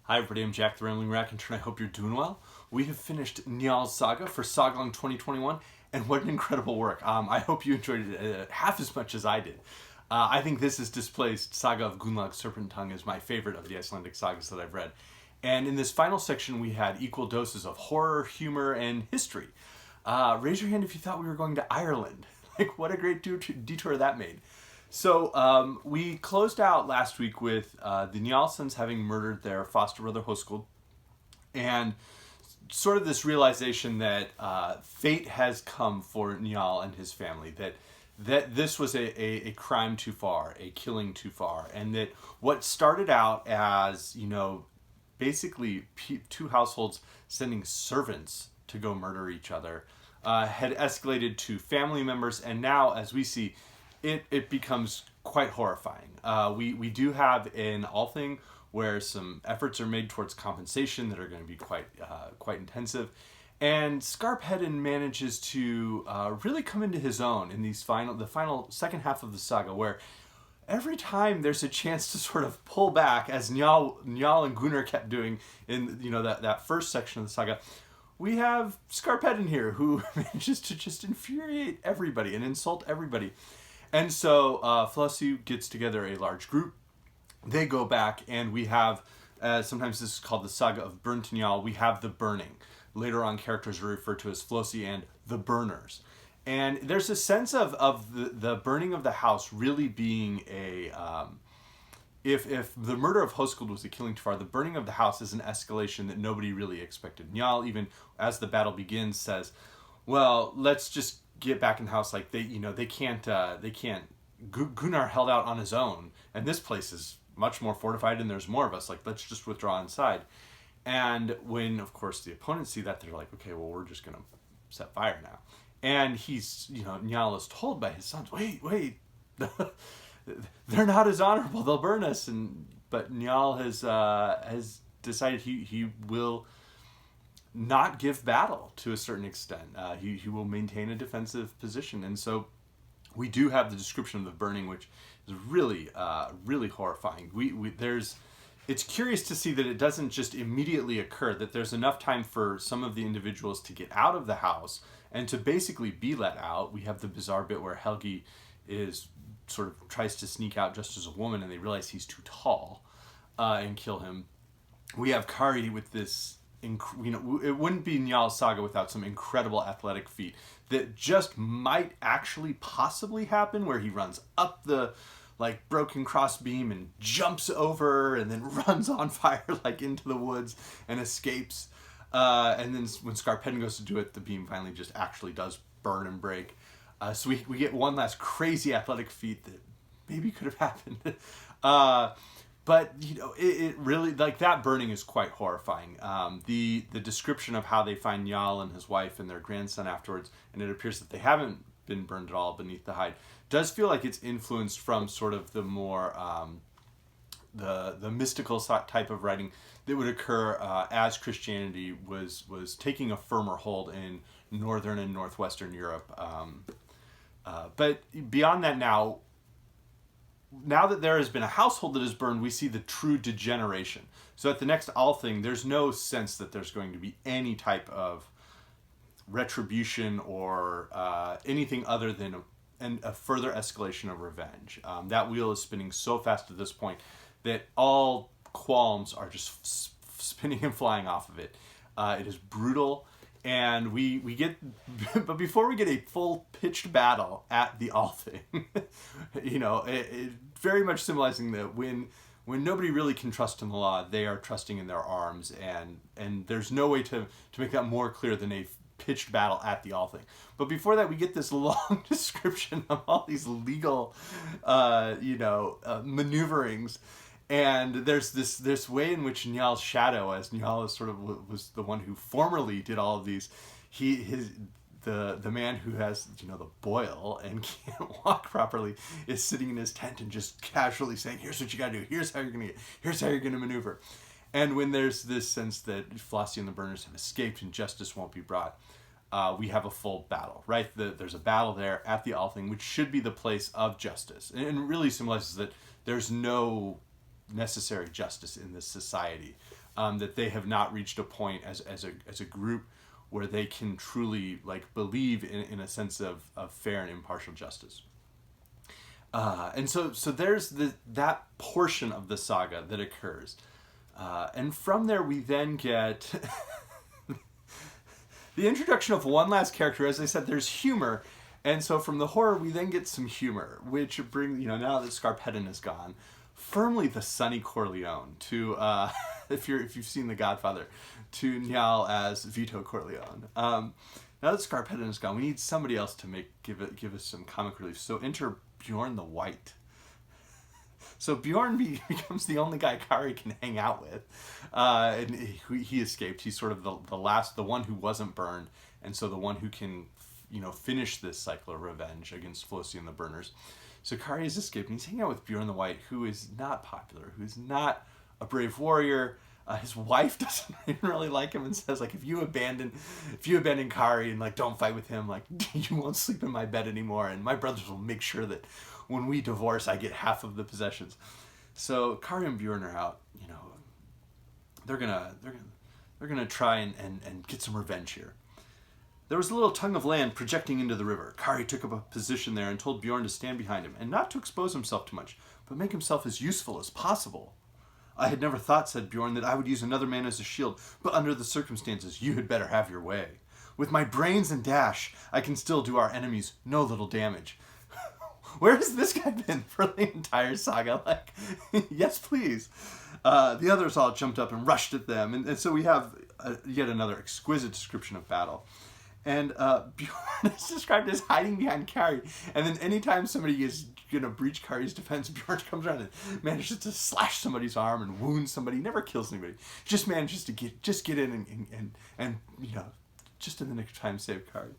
Hi everybody, I'm Jack the Rambling Raconteur and I hope you're doing well. We have finished Njal's Saga for Sagalong 2021 and what an incredible work. I hope you enjoyed it half as much as I did. I think this has displaced Saga of Gunnlaug, Serpent as my favorite of the Icelandic sagas that I've read. And in this final section we had equal doses of horror, humor, and history. Raise your hand if you thought we were going to Ireland. Like, what a great detour that made. So we closed out last week with the Njal sons having murdered their foster brother Höskuld, and sort of this realization that fate has come for Njal and his family, that this was a crime too far, a killing too far, and that what started out as, you know, basically two households sending servants to go murder each other had escalated to family members, and now, as we see, it becomes quite horrifying. We do have an Althing where some efforts are made towards compensation that are going to be quite intensive, and Skarphedin manages to really come into his own in the final second half of the saga, where every time there's a chance to sort of pull back, as Njal and Gunnar kept doing in that first section of the saga, we have Skarphedin here who manages to just infuriate everybody and insult everybody. And so Flossie gets together a large group. They go back, and we have, sometimes this is called the Saga of Burnt Njal, we have the burning. Later on, characters are referred to as Flossie and the burners. And there's a sense of the burning of the house really being a... If the murder of Höskuld was a killing too far, the burning of the house is an escalation that nobody really expected. Njal, even as the battle begins, says, well, let's just get back in the house. Like, they can't Gunnar held out on his own, and this place is much more fortified and there's more of us. Like, let's just withdraw inside. And when, of course, the opponents see that, they're like, okay, well, we're just going to set fire now. And he's, Njal is told by his sons, wait, they're not as honorable, they'll burn us. But Njal has decided he will not give battle to a certain extent. He will maintain a defensive position. And so we do have the description of the burning, which is really horrifying. It's curious to see that it doesn't just immediately occur, that there's enough time for some of the individuals to get out of the house and to basically be let out. We have the bizarre bit where Helgi tries to sneak out just as a woman, and they realize he's too tall and kill him. We have Kari with this, it wouldn't be Njal's saga without some incredible athletic feat that just might actually possibly happen, where he runs up the broken crossbeam and jumps over and then runs on fire into the woods and escapes. And then when Skarphedin goes to do it, the beam finally just actually does burn and break. So we get one last crazy athletic feat that maybe could have happened. But, it really, that burning is quite horrifying. The description of how they find Njal and his wife and their grandson afterwards, and it appears that they haven't been burned at all beneath the hide, does feel like it's influenced from sort of the more, the mystical type of writing that would occur as Christianity was taking a firmer hold in northern and northwestern Europe. But beyond that, now that there has been a household that is burned, we see the true degeneration. So at the next Althing, there's no sense that there's going to be any type of retribution or anything other than a further escalation of revenge. That wheel is spinning so fast at this point that all qualms are just spinning and flying off of it. It is brutal. And we get, but before we get a full pitched battle at the Althing, it very much symbolizing that when nobody really can trust in the law, they are trusting in their arms, and there's no way to make that more clear than a pitched battle at the Althing. But before that, we get this long description of all these legal, maneuverings. And there's this way in which Njal's shadow, as Njal is was the one who formerly did all of these, the man who has the boil and can't walk properly is sitting in his tent and just casually saying, "Here's what you got to do. Here's how you're gonna get. Here's how you're gonna maneuver." And when there's this sense that Flossie and the burners have escaped and justice won't be brought, we have a full battle, right? There's a battle there at the Althing, which should be the place of justice, and really symbolizes that there's no necessary justice in this society. that they have not reached a point as a group where they can truly like believe in a sense of fair and impartial justice. And so there's that portion of the saga that occurs. And from there we then get the introduction of one last character. As I said, there's humor. And so from the horror, we then get some humor, which brings, now that Scarpedon is gone, firmly the Sonny Corleone to, if you've seen The Godfather, to Njal as Vito Corleone. Now that Scarpedon is gone, we need somebody else to give us some comic relief. So enter Bjorn the White. So Bjorn becomes the only guy Kari can hang out with, and he escaped. He's sort of the one who wasn't burned, and so the one who can, finish this cycle of revenge against Flosi and the Burners. So Kari has escaped, and he's hanging out with Bjorn the White, who is not popular, who's not a brave warrior. His wife doesn't even really like him and says, like, if you abandon Kari and, like, don't fight with him, like, you won't sleep in my bed anymore, and my brothers will make sure that when we divorce, I get half of the possessions. So Kari and Bjorn are out, they're gonna try and get some revenge here. There was a little tongue of land projecting into the river. Kari took up a position there and told Bjorn to stand behind him, and not to expose himself too much, but make himself as useful as possible. I had never thought, said Bjorn, that I would use another man as a shield, but under the circumstances, you had better have your way. With my brains and dash, I can still do our enemies no little damage. Where has this guy been for the entire saga? Like, yes, please. The others all jumped up and rushed at them, and so we have yet another exquisite description of battle. And Bjorn is described as hiding behind Kari, and then anytime somebody is going to breach Kari's defense, Bjorn comes around and manages to slash somebody's arm and wound somebody. He never kills anybody. Just manages to get in and just in the nick of time save Kari.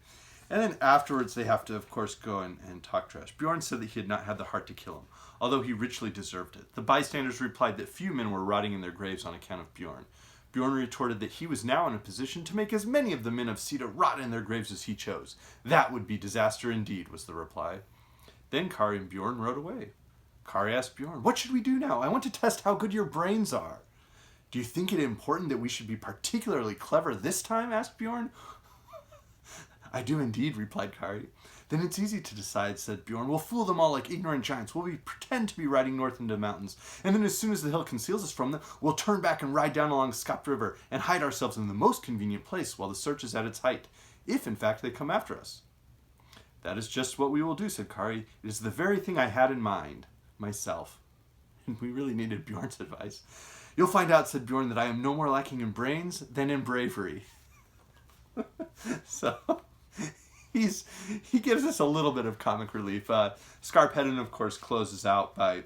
And then afterwards they have to, of course, go and talk trash. Bjorn said that he had not had the heart to kill him, although he richly deserved it. The bystanders replied that few men were rotting in their graves on account of Bjorn. Bjorn retorted that he was now in a position to make as many of the men of Sida rot in their graves as he chose. That would be disaster indeed, was the reply. Then Kari and Bjorn rode away. Kari asked Bjorn, what should we do now? I want to test how good your brains are. Do you think it important that we should be particularly clever this time? Asked Bjorn. I do indeed, replied Kari. Then it's easy to decide, said Bjorn. We'll fool them all like ignorant giants. We'll pretend to be riding north into the mountains. And then as soon as the hill conceals us from them, we'll turn back and ride down along Skapt River and hide ourselves in the most convenient place while the search is at its height, if in fact they come after us. That is just what we will do, said Kari. It is the very thing I had in mind, myself. And we really needed Bjorn's advice. You'll find out, said Bjorn, that I am no more lacking in brains than in bravery. So he gives us a little bit of comic relief. Scarpedon, of course, closes out by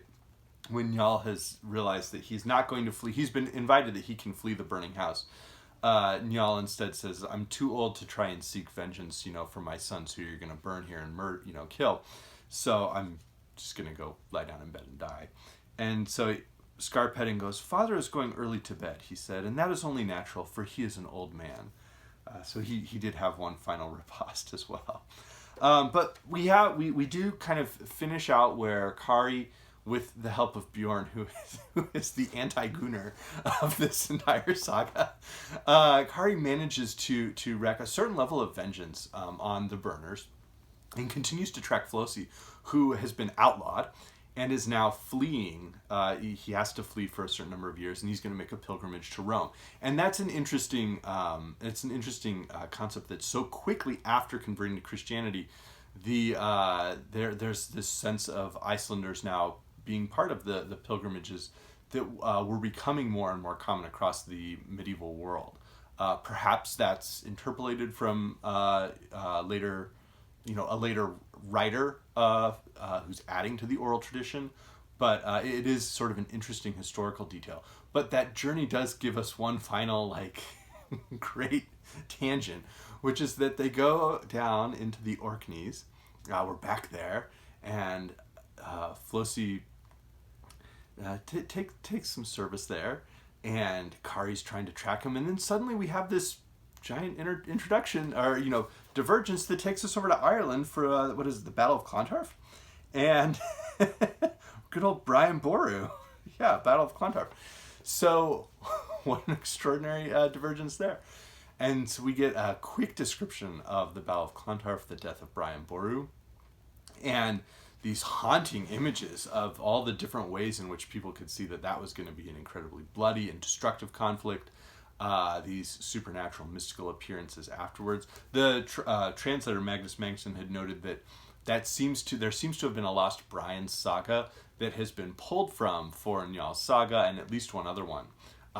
when Njal has realized that he's not going to flee. He's been invited that he can flee the burning house. Njal instead says, I'm too old to try and seek vengeance, for my sons who you're going to burn here and kill. So I'm just going to go lie down in bed and die. And so Scarpedon goes, Father is going early to bed, he said, and that is only natural, for he is an old man. So he did have one final riposte as well. But we do kind of finish out where Kari, with the help of Bjorn, who is the anti-Gunnar of this entire saga, Kari manages to wreak a certain level of vengeance on the Burners and continues to track Flosi, who has been outlawed and is now fleeing. He has to flee for a certain number of years, and he's going to make a pilgrimage to Rome. And that's an interesting concept that so quickly after converting to Christianity, there's this sense of Icelanders now being part of the pilgrimages that were becoming more and more common across the medieval world. Perhaps that's interpolated from a later writer who's adding to the oral tradition, but it is sort of an interesting historical detail. But that journey does give us one final great tangent, which is that they go down into the Orkneys. We're back there, and Flosi takes some service there, and Kari's trying to track him, and then suddenly we have this giant introduction, or divergence that takes us over to Ireland for the Battle of Clontarf, and good old Brian Boru, Battle of Clontarf. So what an extraordinary divergence there. And so we get a quick description of the Battle of Clontarf, the death of Brian Boru, and these haunting images of all the different ways in which people could see that that was going to be an incredibly bloody and destructive conflict. These supernatural mystical appearances afterwards. The translator Magnus Magnusson had noted that there seems to have been a lost Brian saga that has been pulled from for Njal's saga and at least one other one,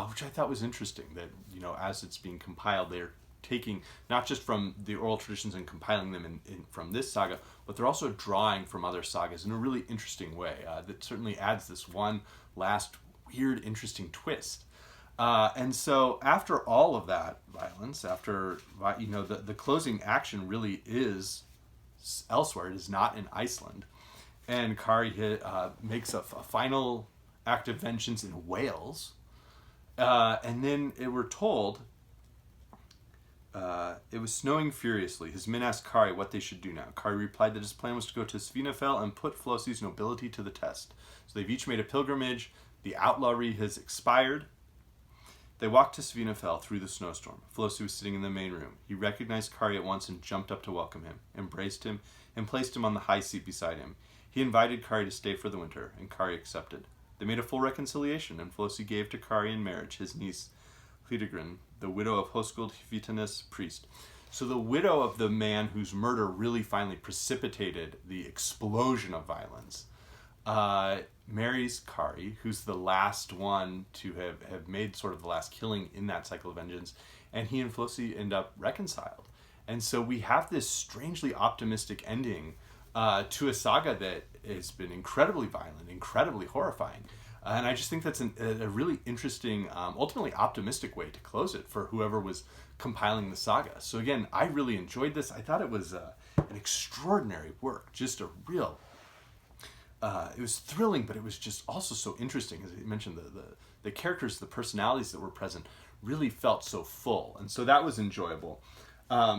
which I thought was interesting. That as it's being compiled, they're taking not just from the oral traditions and compiling them from this saga, but they're also drawing from other sagas in a really interesting way. That certainly adds this one last weird, interesting twist. And so after all of that violence, after the closing action really is elsewhere. It is not in Iceland, and Kari makes a final act of vengeance in Wales, and then we're told it was snowing furiously. His men asked Kari what they should do now. Kari replied that his plan was to go to Svinefell and put Flossy's nobility to the test. So they've each made a pilgrimage. The outlawry has expired. They walked to Svinefell through the snowstorm. Flossy was sitting in the main room. He recognized Kari at once and jumped up to welcome him, embraced him, and placed him on the high seat beside him. He invited Kari to stay for the winter, and Kari accepted. They made a full reconciliation, and Flossy gave to Kari in marriage his niece, Hildegrin, the widow of Hoskuld Hvitanus, priest. So the widow of the man whose murder really finally precipitated the explosion of violence, marries Kari, who's the last one to have made sort of the last killing in that cycle of vengeance, and he and Flossy end up reconciled. And so we have this strangely optimistic ending to a saga that has been incredibly violent, incredibly horrifying. And I just think that's a really interesting, ultimately optimistic way to close it for whoever was compiling the saga. So again, I really enjoyed this. I thought it was an extraordinary work, just a real... it was thrilling, but it was just also so interesting. As I mentioned, the characters, the personalities that were present really felt so full. And so that was enjoyable.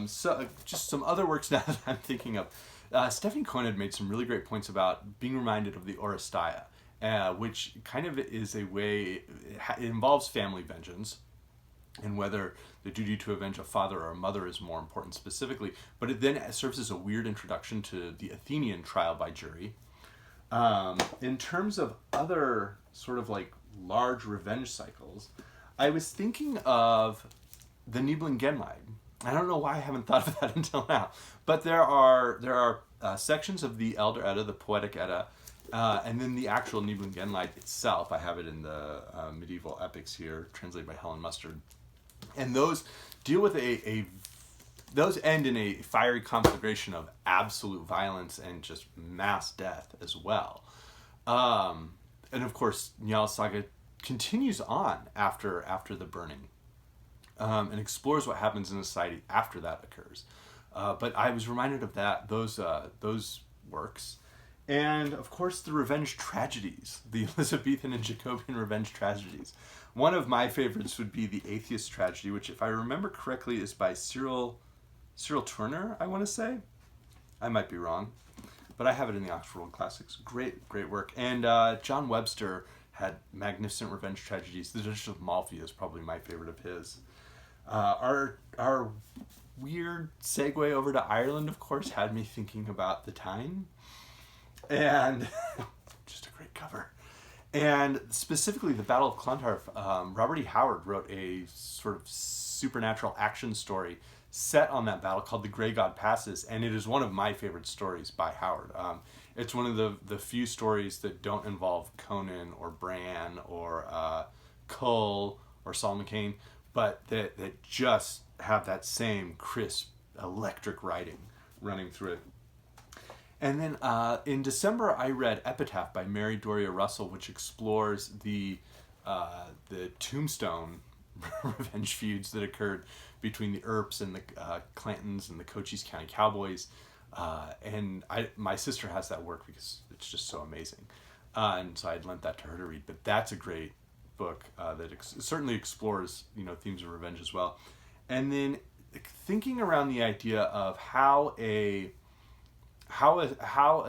So just some other works now that I'm thinking of. Stephanie Cohen had made some really great points about being reminded of the Oresteia, which kind of is a way, it involves family vengeance, and whether the duty to avenge a father or a mother is more important specifically. But it then serves as a weird introduction to the Athenian trial by jury. In terms of other sort of like large revenge cycles, I was thinking of the Nibelungenleid. I don't know why I haven't thought of that until now, but there are sections of the Elder Edda, the Poetic Edda, and then the actual Nibelungenleid itself. I have it in the medieval epics here, translated by Helen Mustard, and those deal with those end in a fiery conflagration of absolute violence and just mass death as well. And of course, Njal's saga continues on after the burning, and explores what happens in a society after that occurs. But I was reminded of those works. And of course, the revenge tragedies, the Elizabethan and Jacobean revenge tragedies. One of my favorites would be the Atheist tragedy, which, if I remember correctly, is by Cyril Tourneur, I want to say. I might be wrong, but I have it in the Oxford World Classics. Great work. And John Webster had magnificent revenge tragedies. The Duchess of Malfi is probably my favorite of his. Our weird segue over to Ireland, of course, had me thinking about the Táin, and just a great cover. And specifically the Battle of Clontarf, Robert E. Howard wrote a sort of supernatural action story set on that battle called The Grey God Passes, and it is one of my favorite stories by Howard. It's one of the few stories that don't involve Conan or Bran or Cull or Saul McCain, but that just have that same crisp, electric writing running through it. And then in December, I read Epitaph by Mary Doria Russell, which explores the Tombstone revenge feuds that occurred between the Earps and the Clantons and the Cochise County Cowboys. And my sister has that work because it's just so amazing. And so I'd lent that to her to read. But that's a great book that certainly explores themes of revenge as well. And then thinking around the idea of how a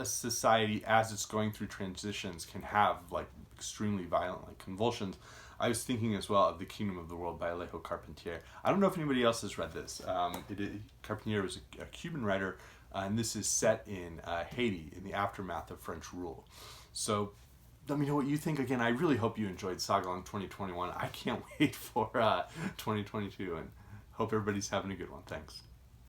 society, as it's going through transitions, can have like extremely violent like convulsions. I was thinking as well of The Kingdom of the World by Alejo Carpentier. I don't know if anybody else has read this. Carpentier was a Cuban writer, and this is set in Haiti in the aftermath of French rule. So let me know what you think. Again, I really hope you enjoyed Sagalong 2021. I can't wait for 2022, and hope everybody's having a good one. Thanks.